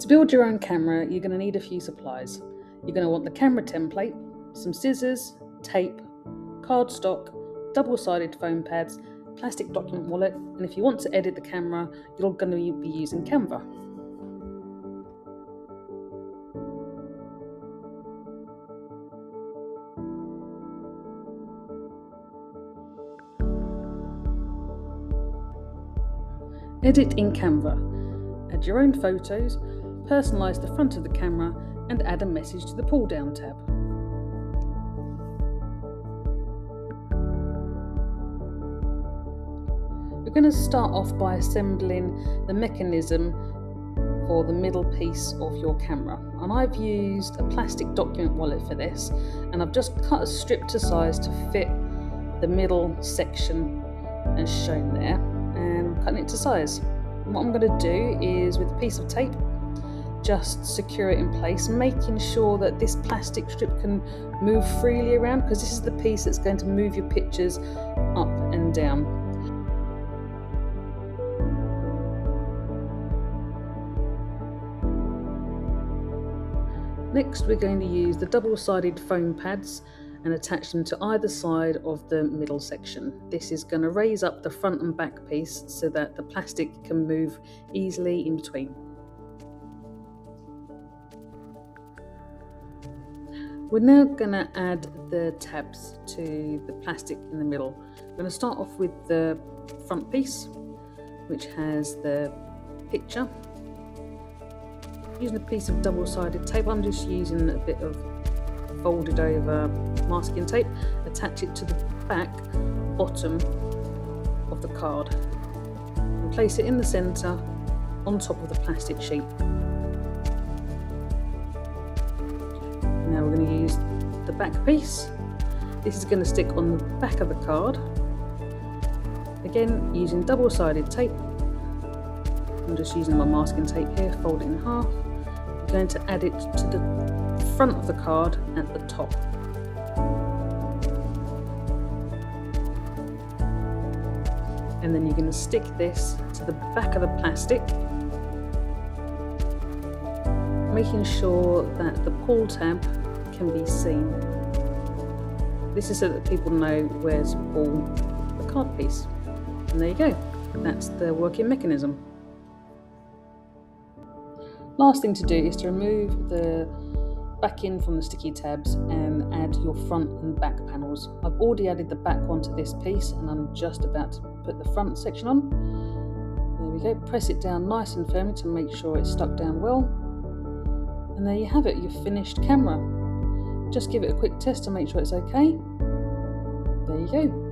To build your own camera, you're going to need a few supplies. You're going to want the camera template, some scissors, tape, cardstock, double-sided foam pads, plastic document wallet, and if you want to edit the camera, you're going to be using Canva. Edit in Canva. Add your own photos, personalise the front of the camera, and add a message to the pull-down tab. We're going to start off by assembling the mechanism for the middle piece of your camera. And I've used a plastic document wallet for this, and I've just cut a strip to size to fit the middle section as shown there. And I'm cutting it to size. And what I'm going to do is, with a piece of tape, just secure it in place, making sure that this plastic strip can move freely around, because this is the piece that's going to move your pictures up and down. Next, we're going to use the double-sided foam pads and attach them to either side of the middle section. This is going to raise up the front and back piece so that the plastic can move easily in between. We're now going to add the tabs to the plastic in the middle. We're going to start off with the front piece, which has the picture. Using a piece of double-sided tape, I'm just using a bit of folded over masking tape, attach it to the back bottom of the card and place it in the centre on top of the plastic sheet. Now we're going to use the back piece. This is going to stick on the back of the card, again using double-sided tape. I'm just using my masking tape here, fold it in half. I'm going to add it to the front of the card at the top. And then you're going to stick this to the back of the plastic, making sure that the pull tab can be seen. This is so that people know where to pull the card piece. And there you go, that's the working mechanism. Last thing to do is to remove the backing from the sticky tabs and add your front and back panels. I've already added the back onto this piece and I'm just about to put the front section on. There we go, press it down nice and firmly to make sure it's stuck down well. And there you have it, your finished camera. Just give it a quick test to make sure it's okay. There you go.